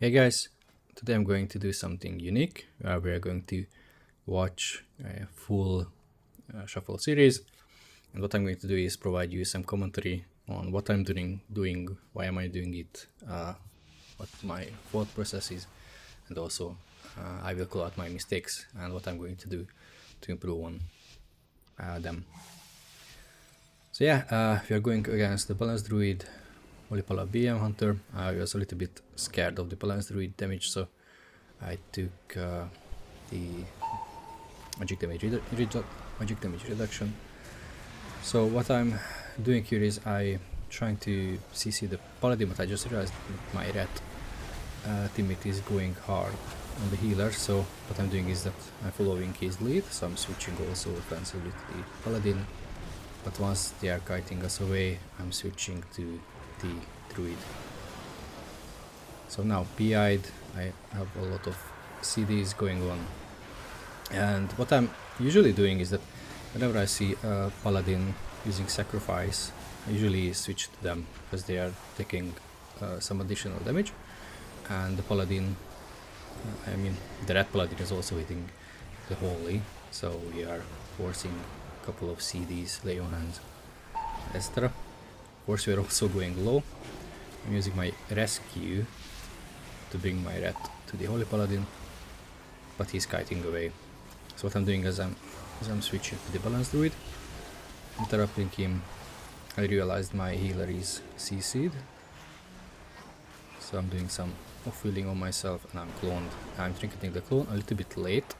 Hey guys, today I'm going to do something unique. We are going to watch a full shuffle series, and what I'm going to do is provide you some commentary on what I'm doing, why am I doing it, what my thought process is, and also I will call out my mistakes and what I'm going to do to improve on them. So yeah, we are going against the Balance Druid, Olipala BM Hunter. I was a little bit scared of the Balance Druid damage, so I took the magic damage reduction. So what I'm doing here is I trying to CC the Paladin, but I just realized that my rat teammate is going hard on the healer, so what I'm doing is that I'm following his lead, so I'm switching also offensively to the Paladin, but once they are kiting us away, I'm switching to the Druid. So now PI'd, I have a lot of CDs going on, and what I'm usually doing is that whenever I see a Paladin using Sacrifice, I usually switch to them because they are taking some additional damage, and the Paladin, the Red Paladin is also hitting the Holy, so we are forcing a couple of CDs, lay on hands, etc. Of course we are also going low. I'm using my rescue to bring my rat to the Holy Paladin, but he's kiting away. So what I'm doing is I'm switching to the Balance Druid, interrupting him. I realized my healer is CC'd, so I'm doing some off-wheeling on myself and I'm cloned. I'm trinketing the clone a little bit late,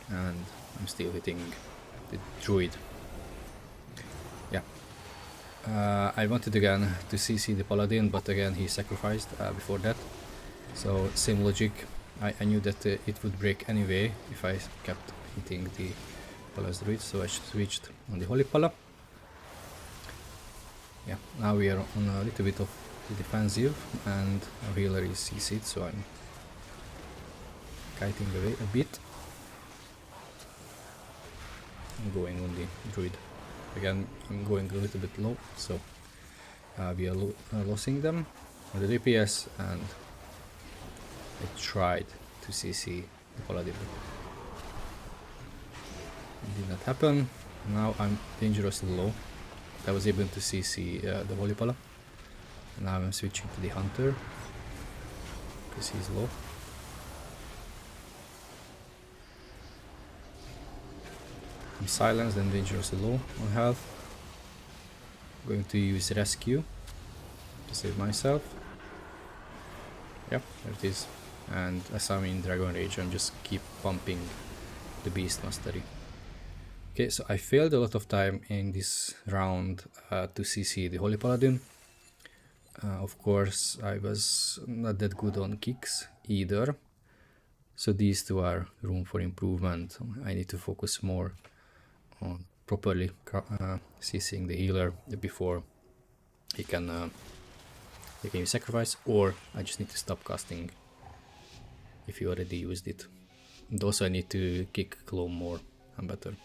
and I'm still hitting the Druid. Yeah. I wanted again to CC the Paladin, but again he sacrificed before that. So same logic. I knew that it would break anyway if I kept hitting the Balance Druid, so I switched on the Holy Pala. Yeah, now we are on a little bit of the defensive and our healer is CC'd, so I'm kiting away a bit. I'm going on the Druid. Again, I'm going a little bit low, so we are losing them on the DPS, and I tried to CC the Paladin. It did not happen. Now I'm dangerously low. I was able to CC the Holy Pala. Now I'm switching to the Hunter because he's low. I'm silenced and dangerously low on health. I'm going to use Rescue to save myself. Yep, there it is. And as I'm in Dragon Rage, I'm just keep pumping the Beast Mastery. Okay, so I failed a lot of time in this round to CC the Holy Paladin. Of course, I was not that good on kicks either. So these two are room for improvement. I need to focus more on properly CCing the healer before he can use sacrifice, or I just need to stop casting if you already used it. And also I need to kick clone more and better.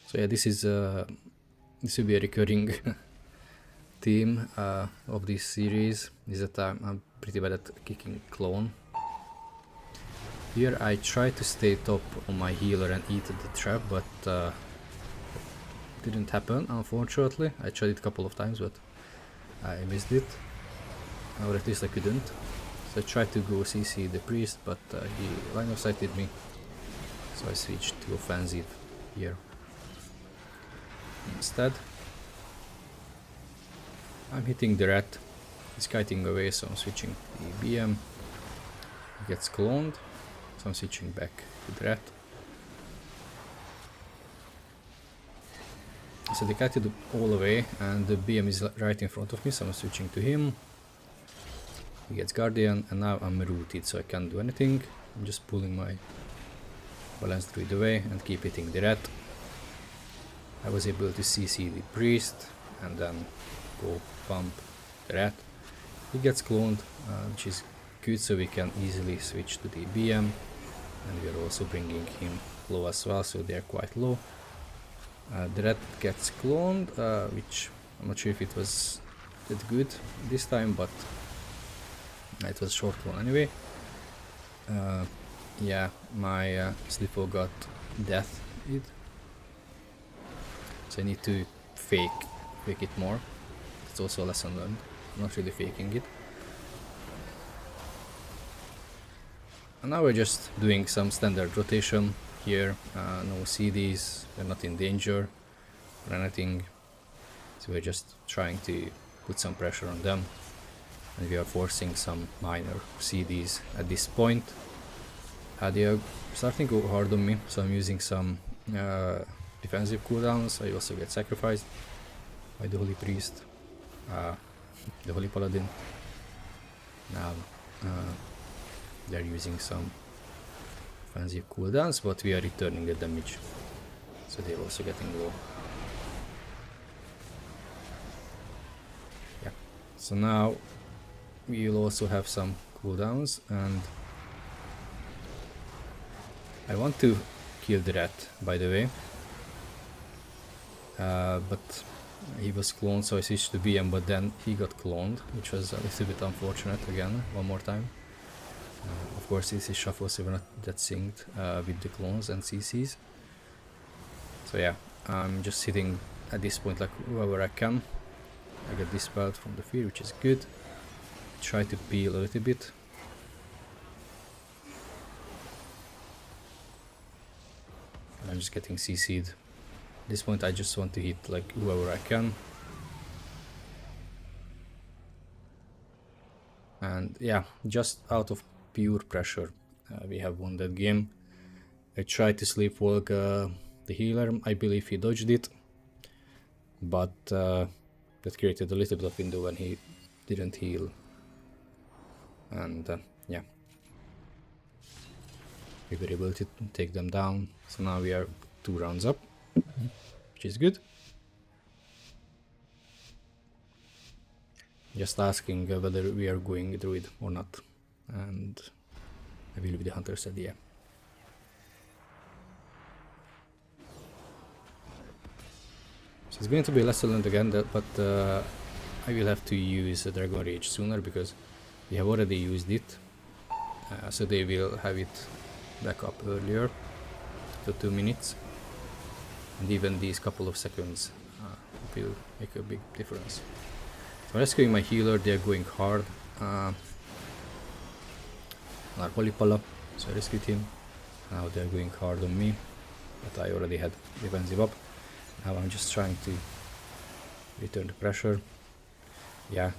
So yeah, this will be a recurring theme of this series, is that I'm pretty bad at kicking clone. Here I try to stay top on my healer and eat the trap, but didn't happen, unfortunately. I tried it a couple of times, but I missed it, or at least I couldn't. So I tried to go CC the priest, but he line of sighted me, so I switched to offensive here instead. I'm hitting the rat, he's kiting away, so I'm switching to the BM. He gets cloned, so I'm switching back to the rat. So they kited all away, and the BM is right in front of me, so I'm switching to him. He gets Guardian, and now I'm rooted, so I can't do anything. I'm just pulling my Balance Druid away and keep hitting the rat. I was able to CC the priest and then go pump the rat. He gets cloned, which is good, so we can easily switch to the BM, and we are also bringing him low as well, so they are quite low. The rat gets cloned, which I'm not sure if it was that good this time, but it was short one anyway. Yeah, my Slippo got death hit, so I need to fake it more. It's also a lesson learned, not really faking it. And now we're just doing some standard rotation here, no CDs, we're not in danger or anything, so we're just trying to put some pressure on them, and we are forcing some minor CDs at this point. They are starting to go hard on me, so I'm using some defensive cooldowns. I also get sacrificed by the Holy Priest, the Holy Paladin. Now they're using some defensive cooldowns, but we are returning the damage, so they're also getting low. Yeah, so now we'll also have some cooldowns, and I want to kill the rat, by the way, but he was cloned, so I switched to BM, but then he got cloned, which was a little bit unfortunate again, one more time. Of course, this is Shuffle, so we're not that synced with the clones and CCs. So yeah, I'm just hitting at this point like whoever I can. I get dispelled from the field, which is good. Try to peel a little bit. I'm just getting CC'd. At this point I just want to hit like whoever I can. And yeah, just out of pure pressure, we have won that game. I tried to sleepwalk the healer, I believe he dodged it, but that created a little bit of window when he didn't heal. And yeah, we were able to take them down, so now we are 2 rounds up, which is good. Just asking whether we are going druid or not, and I believe the hunter said yeah. So it's going to be lesson learned again, but I will have to use Dragon Rage sooner because we have already used it, so they will have it back up earlier to 2 minutes, and even these couple of seconds will make a big difference. So rescuing my healer, they are going hard. Our Holy Pala, so I rescued him. Now they are going hard on me, but I already had defensive up. Now I'm just trying to return the pressure. Yeah,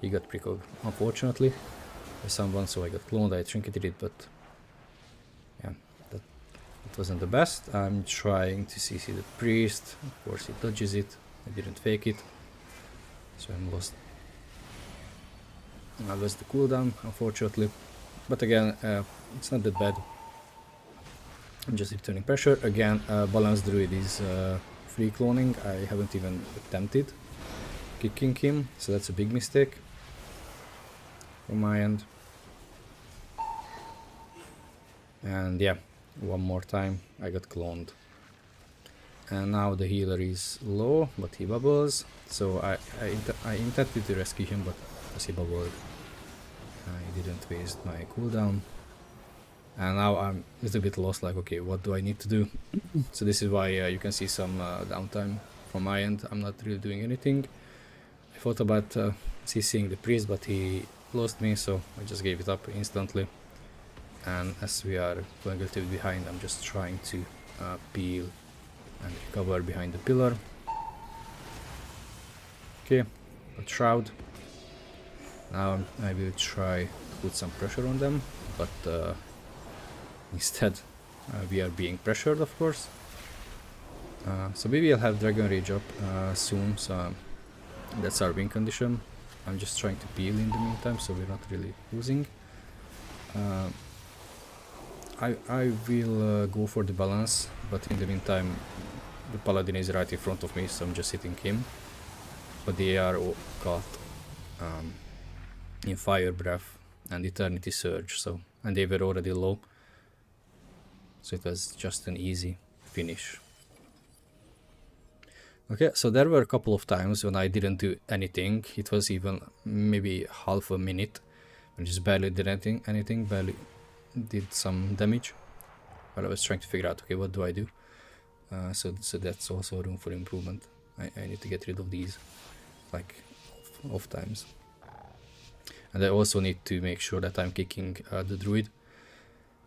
he got pricked unfortunately by someone, so I got cloned. I trinketed it, but yeah, that wasn't the best. I'm trying to CC the priest. Of course he dodges it. I didn't fake it, so I'm lost. I lost the cooldown unfortunately, but again it's not that bad. I'm just returning pressure. Again, Balanced Druid is free cloning. I haven't even attempted kicking him, so that's a big mistake from my end. And yeah, one more time I got cloned. And now the healer is low, but he bubbles, so I intended to rescue him, but as he bubbled, I didn't waste my cooldown. And now I'm a little bit lost, like, okay, what do I need to do? So this is why you can see some downtime from my end. I'm not really doing anything. I thought about CCing the priest, but he lost me, so I just gave it up instantly. And as we are going a little bit behind, I'm just trying to peel and recover behind the pillar. Okay, a shroud. Now I will try to put some pressure on them, but instead we are being pressured, of course. So maybe I'll have Dragon Rage up soon, so that's our win condition. I'm just trying to peel in the meantime, so we're not really losing. I will go for the balance, but in the meantime the paladin is right in front of me, so I'm just hitting him. But they are all caught in Fire Breath and Eternity Surge, so, and they were already low, so it was just an easy finish. Okay, so there were a couple of times when I didn't do anything. It was even maybe half a minute. I just barely did anything, barely did some damage. But I was trying to figure out, okay, what do I do? So that's also room for improvement. I need to get rid of these, like, off times. And I also need to make sure that I'm kicking the druid.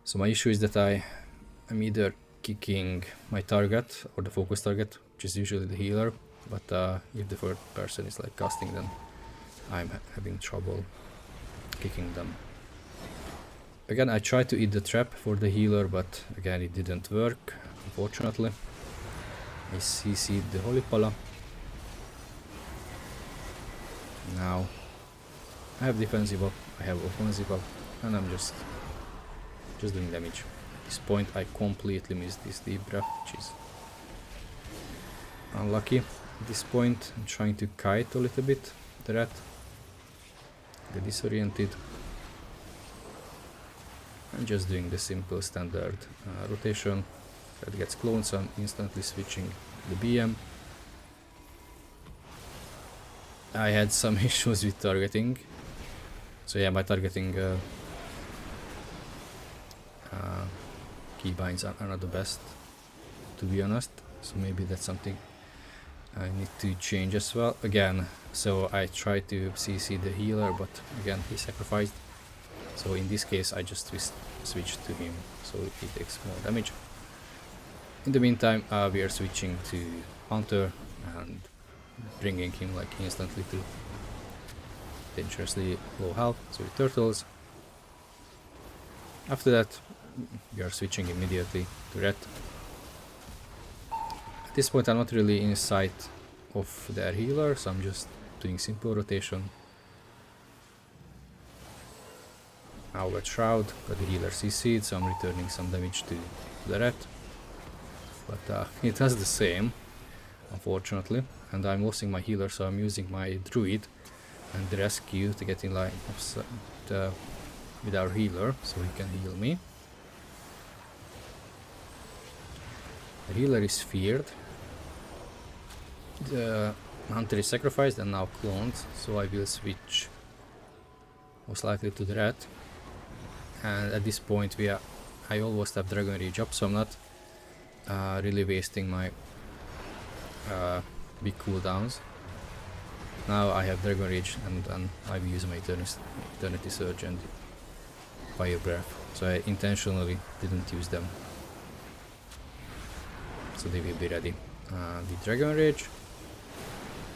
So my issue is that I'm either kicking my target or the focus target, which is usually the healer, but if the third person is like casting, then I'm having trouble kicking them. Again, I tried to eat the trap for the healer, but again it didn't work, unfortunately. I CC'd the Holy Pala. Now I have defensive up, I have offensive up, and I'm just doing damage. At this point I completely missed this deep breath, which is unlucky. At this point I'm trying to kite a little bit the rat, get disoriented. I'm just doing the simple standard rotation. That gets cloned, so I'm instantly switching the BM. I had some issues with targeting. So yeah, my targeting keybinds are not the best, to be honest. So maybe that's something I need to change as well. Again, so I tried to CC the healer, but again he sacrificed. So in this case I just switched to him, so he takes more damage. In the meantime, we are switching to Hunter and bringing him like instantly to dangerously low health, so with turtles. After that, we are switching immediately to red. At this point I'm not really in sight of their healer, so I'm just doing simple rotation. Now got Shroud, got the healer CC'd, so I'm returning some damage to the red. But it does the same, unfortunately, and I'm losing my healer, so I'm using my druid and the rescue to get in line with our healer, so he can heal me. The healer is feared. The hunter is sacrificed and now cloned, so I will switch most likely to the rat. And at this point I almost have Dragon Rage up, so I'm not really wasting my big cooldowns. Now I have Dragon Rage and I will use my Eternity Surge and Fire Breath. So I intentionally didn't use them, so they will be ready. The Dragon Rage,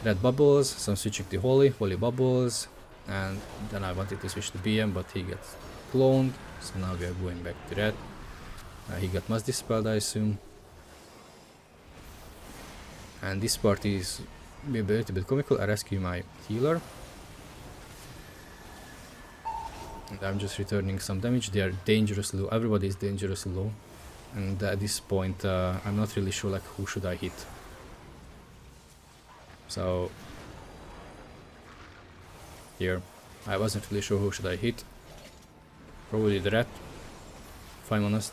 Red Bubbles, so I'm switching to Holy Bubbles, and then I wanted to switch to BM, but he gets cloned, so now we are going back to Red. He got Mass Dispelled, I assume. And this part is maybe a little bit comical. I rescue my healer. And I'm just returning some damage. They are dangerously low. Everybody is dangerously low. And at this point, I'm not really sure like who should I hit. So here, I wasn't really sure who should I hit. Probably the rat, if I'm honest.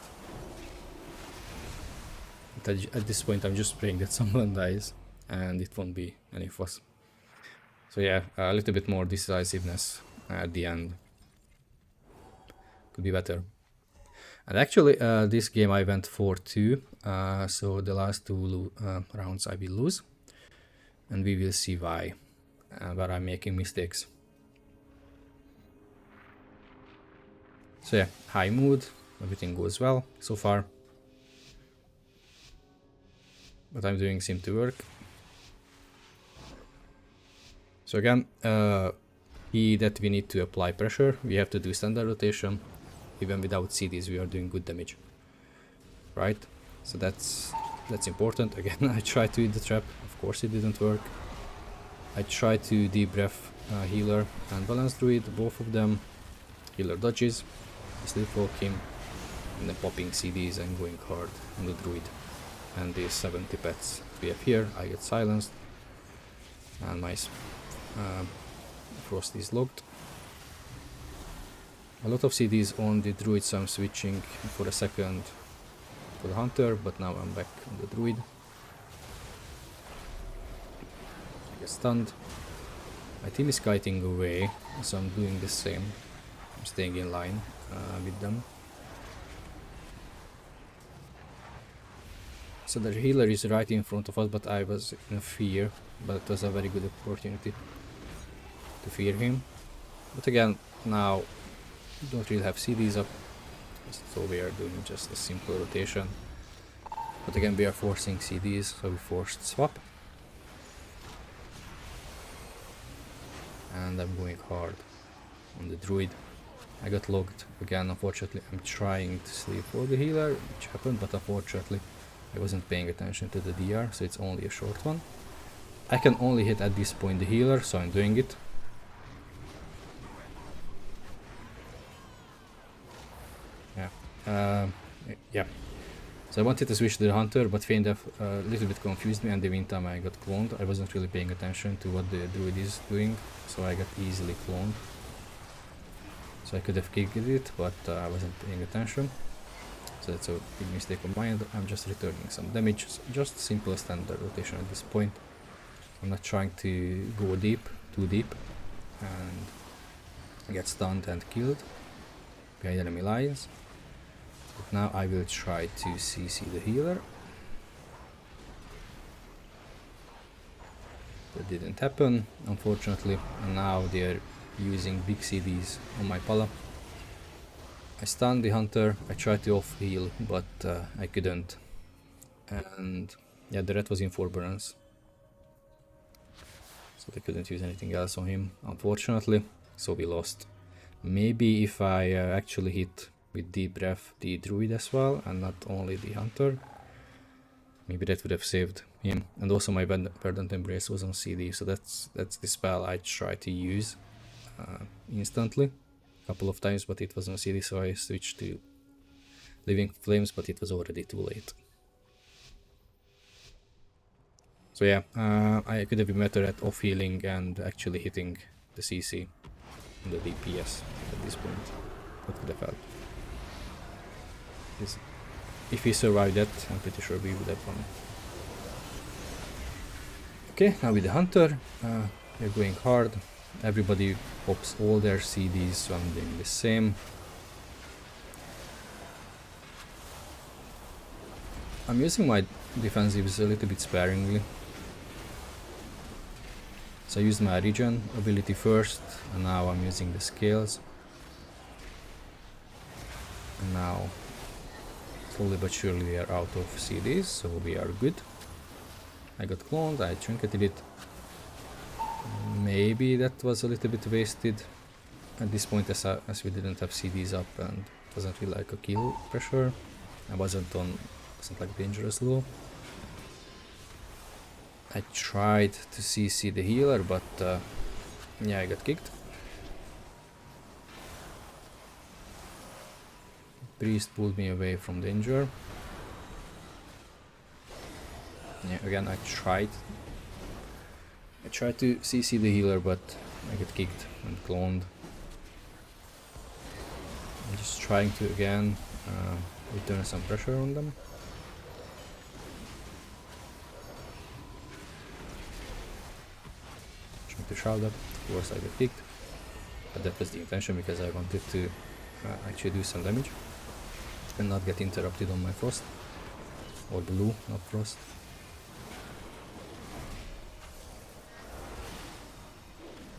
At this point I'm just praying that someone dies and it won't be any of us. So yeah, a little bit more decisiveness at the end could be better. And actually this game I went 4-2, so the last two rounds I will lose, and we will see why, where I'm making mistakes. So yeah, high mood, everything goes well so far. What I'm doing seems to work. So again, that we need to apply pressure, we have to do standard rotation. Even without CDs we are doing good damage, right? So that's important. Again, I tried to eat the trap, of course it didn't work. I tried to deep breath healer and balance druid, both of them. Healer dodges, sleepwalk him, and then popping CDs and going hard on the druid. And the 70 pets we have here, I get silenced, and my frost is locked. A lot of CDs on the druid, so I'm switching for a second for the hunter, but now I'm back on the druid. get stunned. My team is kiting away, so I'm doing the same. I'm staying in line with them. So the healer is right in front of us, but I was in fear. But it was a very good opportunity to fear him. But again, now don't really have CDs up, so we are doing just a simple rotation. But again, we are forcing CDs, so we forced swap. And I'm going hard on the druid. I got logged again, unfortunately. I'm trying to sleep for the healer, which happened, but unfortunately I wasn't paying attention to the DR, so it's only a short one. I can only hit at this point the healer, so I'm doing it. Yeah. So I wanted to switch to the hunter, but Feint a little bit confused me, and the meantime I got cloned. I wasn't really paying attention to what the druid is doing, so I got easily cloned. So I could have kicked it, but I wasn't paying attention. So that's a big mistake of mine. I'm just returning some damage, just simple standard rotation at this point. I'm not trying to go too deep, and get stunned and killed behind enemy lines. But now I will try to CC the healer. That didn't happen, unfortunately, and now they're using big CDs on my pala. I stunned the hunter, I tried to off heal, but I couldn't. And yeah, the red was in forbearance, so they couldn't use anything else on him, unfortunately, so we lost. Maybe if I actually hit with deep breath the druid as well, and not only the hunter, maybe that would have saved him. And also my Verdant Embrace was on CD, so that's the spell I tried to use instantly a couple of times, but it was on CD, so I switched to Living Flames, but it was already too late. So yeah, I could have been better at off healing and actually hitting the CC and the DPS at this point. That could have helped. If we survived that, I'm pretty sure we would have won. Okay, now with the hunter, we're going hard. Everybody pops all their CDs, so I'm doing the same. I'm using my defensives a little bit sparingly. So I used my regen ability first, and now I'm using the scales. And now, slowly but surely, we are out of CDs, so we are good. I got cloned, I trinketed it. Maybe that was a little bit wasted at this point, as we didn't have CDs up and it wasn't really like a kill pressure. I wasn't like dangerous low. I tried to CC the healer, but yeah, I got kicked. Priest pulled me away from danger. Yeah, again, I tried to CC the healer, but I got kicked and cloned. I'm just trying to again return some pressure on them. Trying to shout up, of course I got kicked, but that was the intention because I wanted to actually do some damage and not get interrupted on my frost, or blue, not frost.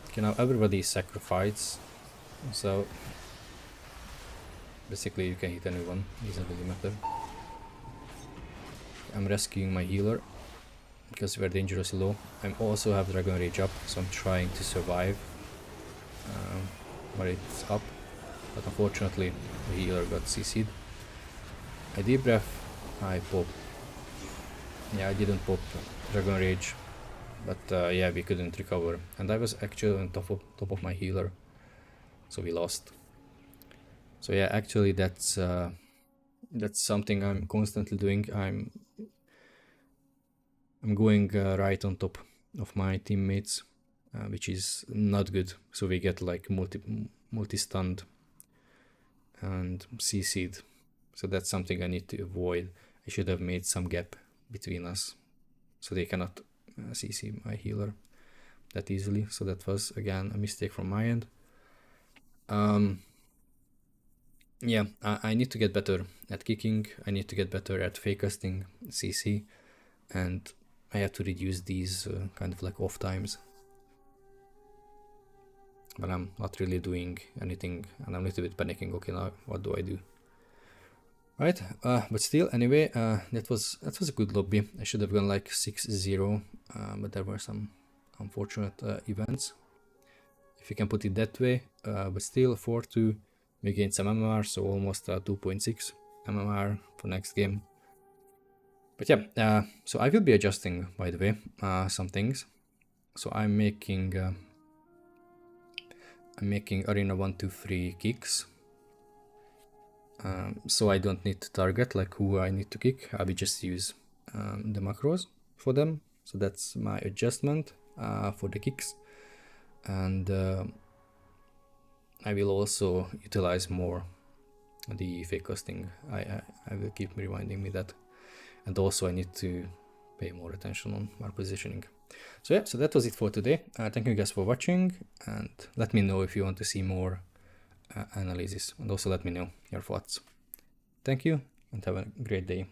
Okay, now everybody is sacrificed, so basically you can hit anyone, doesn't really matter. I'm rescuing my healer because we're dangerously low. I also have Dragon Rage up, so I'm trying to survive while it's up, but unfortunately the healer got CC'd. I deep breath, I pop. Yeah, I didn't pop Dragon Rage, but yeah, we couldn't recover, and I was actually on top of my healer, so we lost. So yeah, actually that's something I'm constantly doing. I'm going right on top of my teammates, which is not good. So we get like multi-stunned and CC'd. So that's something I need to avoid. I should have made some gap between us, so they cannot CC my healer. that easily. So that was again a mistake from my end. Yeah, I need to get better at kicking. I need to get better at fake casting, CC, and I have to reduce these kind of like off times. But I'm not really doing anything, and I'm a little bit panicking. Okay, now what do I do? Right, but still, anyway, that was a good lobby. I should have gone like 6-0, but there were some unfortunate events, if you can put it that way. But still, 4-2, we gained some MMR, so almost 2.6 MMR for next game. But yeah, so I will be adjusting, by the way, some things. So I'm making arena 1, 2, 3 kicks. So I don't need to target like who I need to kick. I will just use the macros for them. So that's my adjustment for the kicks. And I will also utilize more the fake casting. I will keep reminding me that. And also I need to pay more attention on my positioning. So yeah, so that was it for today. Thank you guys for watching, and let me know if you want to see more analysis, and also let me know your thoughts. Thank you and have a great day.